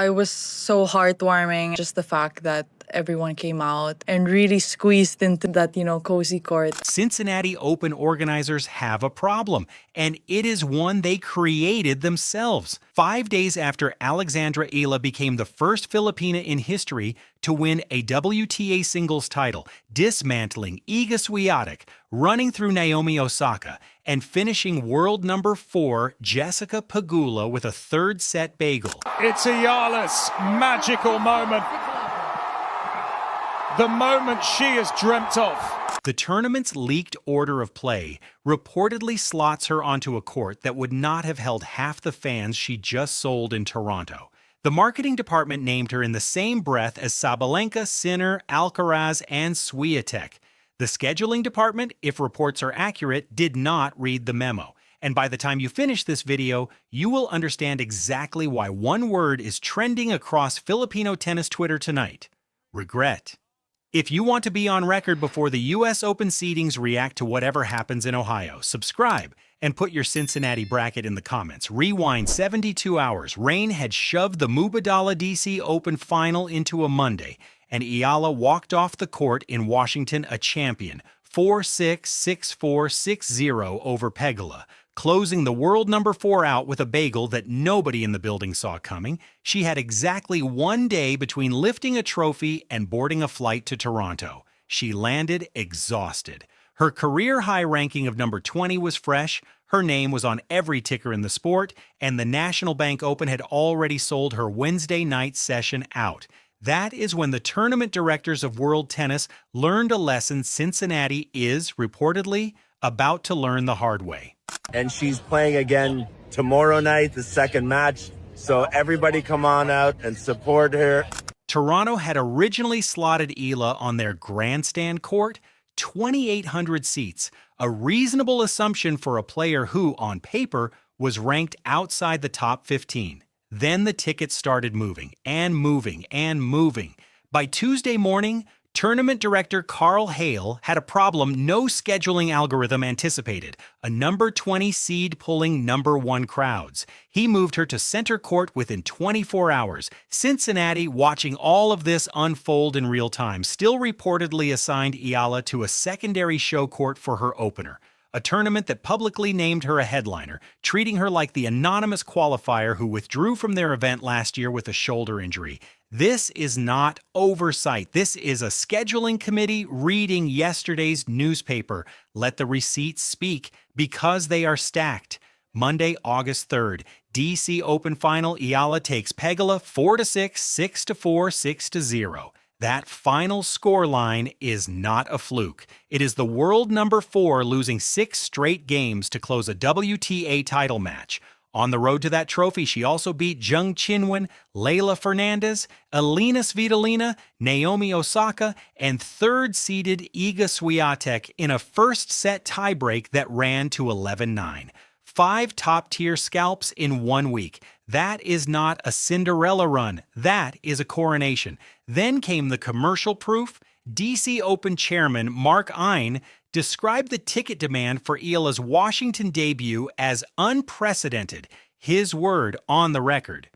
It was so heartwarming, just the fact that everyone came out and really squeezed into that, cozy court. Cincinnati Open organizers have a problem, and it is one they created themselves. 5 days after Alexandra Eala became the first Filipina in history to win a WTA singles title, dismantling Iga Swiatek, running through Naomi Osaka, and finishing world number 4 Jessica Pegula with a third set bagel. It's Eala's magical moment. The moment she has dreamt of. The tournament's leaked order of play reportedly slots her onto a court that would not have held half the fans she just sold in Toronto. The marketing department named her in the same breath as Sabalenka, Sinner, Alcaraz, and Swiatek. The scheduling department, if reports are accurate, did not read the memo. And by the time you finish this video, you will understand exactly why one word is trending across Filipino tennis Twitter tonight: regret. If you want to be on record before the U.S. Open seedings react to whatever happens in Ohio, subscribe and put your Cincinnati bracket in the comments. Rewind 72 hours. Rain had shoved the Mubadala DC Open final into a Monday, and Eala walked off the court in Washington a champion, 4-6, 6-4, 6-0 over Pegula, closing the world number 4 out with a bagel that nobody in the building saw coming. She had exactly 1 day between lifting a trophy and boarding a flight to Toronto. She landed exhausted. Her career-high ranking of number 20 was fresh, her name was on every ticker in the sport, and the National Bank Open had already sold her Wednesday night session out. That is when the tournament directors of World Tennis learned a lesson Cincinnati is, reportedly, about to learn the hard way. And she's playing again tomorrow night, the second match. So everybody come on out and support her. Toronto had originally slotted Eala on their grandstand court, 2,800 seats, a reasonable assumption for a player who, on paper, was ranked outside the top 15. Then the tickets started moving and moving and moving. By Tuesday morning, tournament director Carl Hale had a problem no scheduling algorithm anticipated: a number 20 seed pulling number 1 crowds. He moved her to center court within 24 hours. Cincinnati, watching all of this unfold in real time, still reportedly assigned Eala to a secondary show court for her opener, a tournament that publicly named her a headliner, treating her like the anonymous qualifier who withdrew from their event last year with a shoulder injury. This is not oversight. This is a scheduling committee reading yesterday's newspaper. Let the receipts speak, because they are stacked. Monday, August 3rd, DC Open Final, Eala takes Pegula 4-6, 6-4, 6-0. That final scoreline is not a fluke. It is the world number 4 losing 6 straight games to close a WTA title match. On the road to that trophy, she also beat Zheng Qinwen, Leylah Fernandez, Elina Svitolina, Naomi Osaka, and third-seeded Iga Swiatek in a first-set tiebreak that ran to 11-9. 5 top-tier scalps in 1 week. That is not a Cinderella run. That is a coronation. Then came the commercial proof. DC Open chairman Mark Ein described the ticket demand for Eala's Washington debut as unprecedented, his word on the record.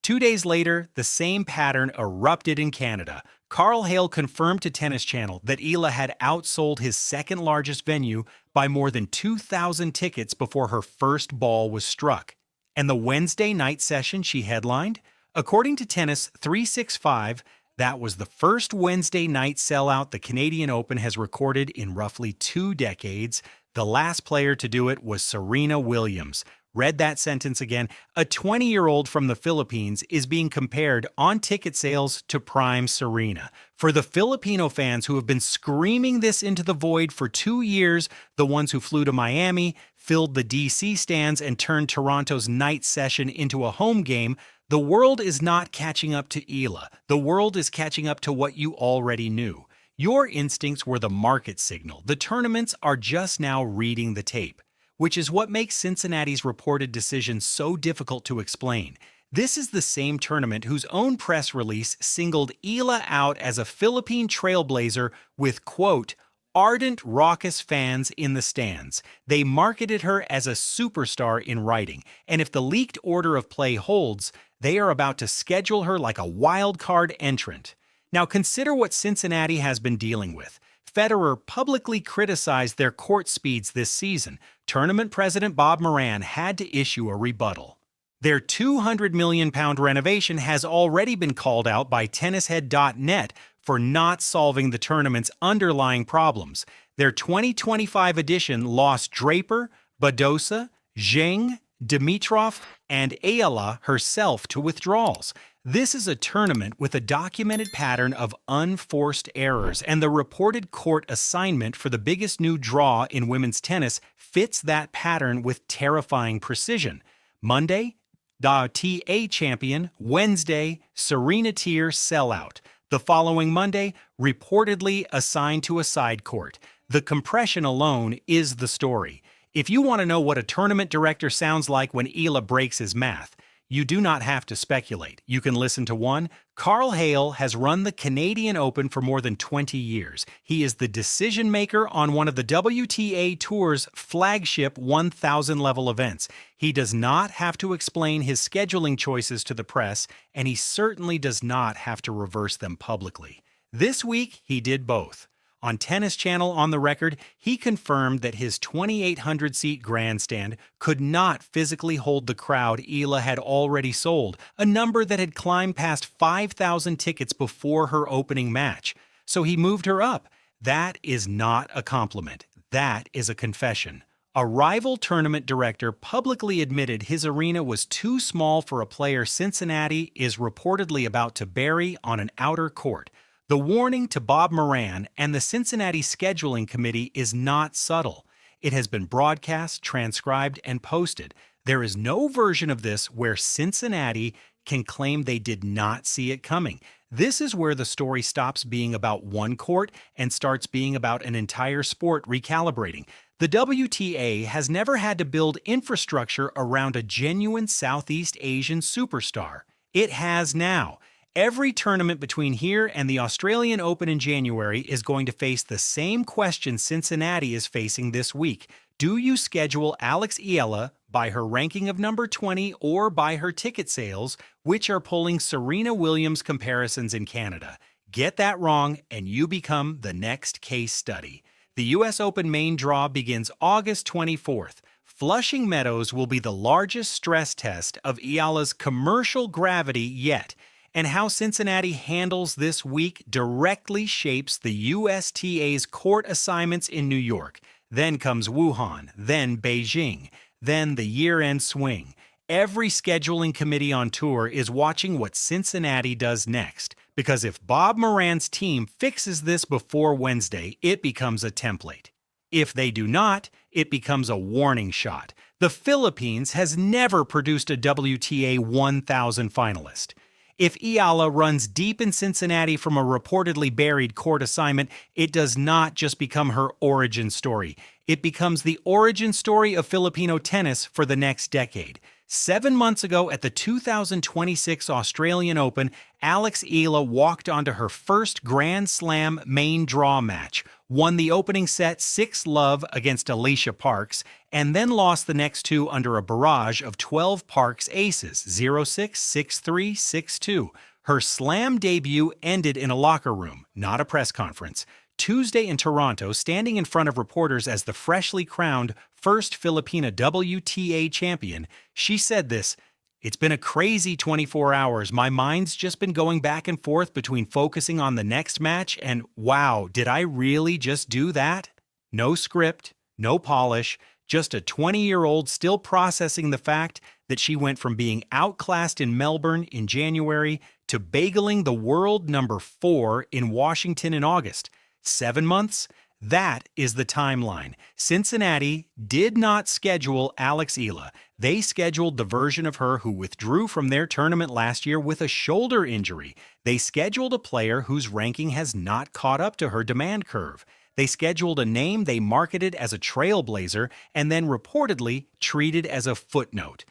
2 days later, the same pattern erupted in Canada. Carl Hale confirmed to Tennis Channel that Eala had outsold his second-largest venue by more than 2,000 tickets before her first ball was struck. And the Wednesday night session she headlined? According to Tennis 365, that was the first Wednesday night sellout the Canadian Open has recorded in roughly 2 decades. The last player to do it was Serena Williams. Read that sentence again. A 20-year-old from the Philippines is being compared on ticket sales to prime Serena. For the Filipino fans who have been screaming this into the void for 2 years, the ones who flew to Miami, filled the DC stands, and turned Toronto's night session into a home game, the world is not catching up to Eala. The world is catching up to what you already knew. Your instincts were the market signal. The tournaments are just now reading the tape, which is what makes Cincinnati's reported decision so difficult to explain. This is the same tournament whose own press release singled Eala out as a Philippine trailblazer with, quote, Ardent, raucous fans in the stands. They marketed her as a superstar in writing, and if the leaked order of play holds, they are about to schedule her like a wild card entrant. Now consider what Cincinnati has been dealing with. Federer publicly criticized their court speeds this season. Tournament president Bob Moran had to issue a rebuttal. Their £200 million renovation has already been called out by tennishead.net for not solving the tournament's underlying problems. Their 2025 edition lost Draper, Badosa, Zheng, Dimitrov, and Eala herself to withdrawals. This is a tournament with a documented pattern of unforced errors, and the reported court assignment for the biggest new draw in women's tennis fits that pattern with terrifying precision. Monday, the TA champion. Wednesday, Serena Tier sellout. The following Monday, reportedly assigned to a side court. The compression alone is the story. If you want to know what a tournament director sounds like when Eala breaks his math, you do not have to speculate. You can listen to one. Carl Hale has run the Canadian Open for more than 20 years. He is the decision maker on one of the WTA Tour's flagship 1,000-level events. He does not have to explain his scheduling choices to the press, and he certainly does not have to reverse them publicly. This week, he did both. On Tennis Channel On the Record, he confirmed that his 2,800-seat grandstand could not physically hold the crowd Eala had already sold, a number that had climbed past 5,000 tickets before her opening match. So he moved her up. That is not a compliment. That is a confession. A rival tournament director publicly admitted his arena was too small for a player Cincinnati is reportedly about to bury on an outer court. The warning to Bob Moran and the Cincinnati Scheduling Committee is not subtle. It has been broadcast, transcribed, and posted. There is no version of this where Cincinnati can claim they did not see it coming. This is where the story stops being about one court and starts being about an entire sport recalibrating. The WTA has never had to build infrastructure around a genuine Southeast Asian superstar. It has now. Every tournament between here and the Australian Open in January is going to face the same question Cincinnati is facing this week. Do you schedule Alex Eala by her ranking of number 20 or by her ticket sales, which are pulling Serena Williams comparisons in Canada? Get that wrong and you become the next case study. The U.S. Open main draw begins August 24th. Flushing Meadows will be the largest stress test of Eala's commercial gravity yet. And how Cincinnati handles this week directly shapes the USTA's court assignments in New York. Then comes Wuhan, then Beijing, then the year-end swing. Every scheduling committee on tour is watching what Cincinnati does next, because if Bob Moran's team fixes this before Wednesday, it becomes a template. If they do not, it becomes a warning shot. The Philippines has never produced a WTA 1000 finalist. If Eala runs deep in Cincinnati from a reportedly buried court assignment, it does not just become her origin story. It becomes the origin story of Filipino tennis for the next decade. 7 months ago at the 2026 Australian Open, Alex Eala walked onto her first Grand Slam main draw match, won the opening set 6-love against Alicia Parks, and then lost the next two under a barrage of 12 Parks aces, 0-6, 6-3, 6-2. Her slam debut ended in a locker room, not a press conference. Tuesday in Toronto, standing in front of reporters as the freshly crowned first Filipina WTA champion, she said this: "It's been a crazy 24 hours. My mind's just been going back and forth between focusing on the next match and, wow, did I really just do that?" No script, no polish, just a 20-year-old still processing the fact that she went from being outclassed in Melbourne in January to bageling the world number 4 in Washington in August. 7 months? That is the timeline. Cincinnati did not schedule Alex Eala. They scheduled the version of her who withdrew from their tournament last year with a shoulder injury. They scheduled a player whose ranking has not caught up to her demand curve. They scheduled a name they marketed as a trailblazer and then reportedly treated as a footnote.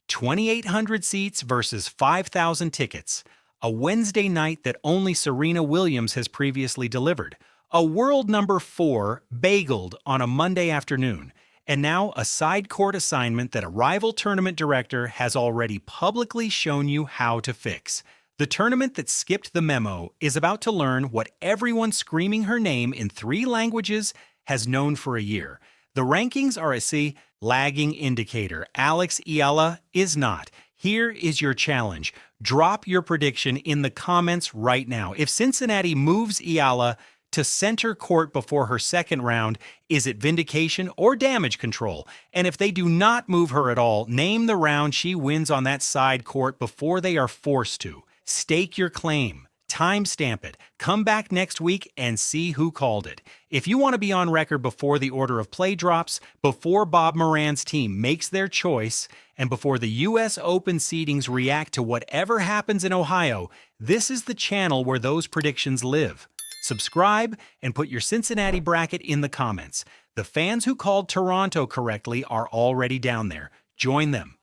2,800 seats versus 5,000 tickets. A Wednesday night that only Serena Williams has previously delivered. A world number 4 bageled on a Monday afternoon, and now a side court assignment that a rival tournament director has already publicly shown you how to fix. The tournament that skipped the memo is about to learn what everyone screaming her name in 3 languages has known for a year. The rankings are a lagging indicator. Alex Eala is not. Here is your challenge. Drop your prediction in the comments right now. If Cincinnati moves Eala to center court before her second round, is it vindication or damage control? And if they do not move her at all, name the round she wins on that side court before they are forced to. Stake your claim. Timestamp it. Come back next week and see who called it. If you want to be on record before the order of play drops, before Bob Moran's team makes their choice, and before the U.S. Open seedings react to whatever happens in Ohio, this is the channel where those predictions live. Subscribe and put your Cincinnati bracket in the comments. The fans who called Toronto correctly are already down there. Join them.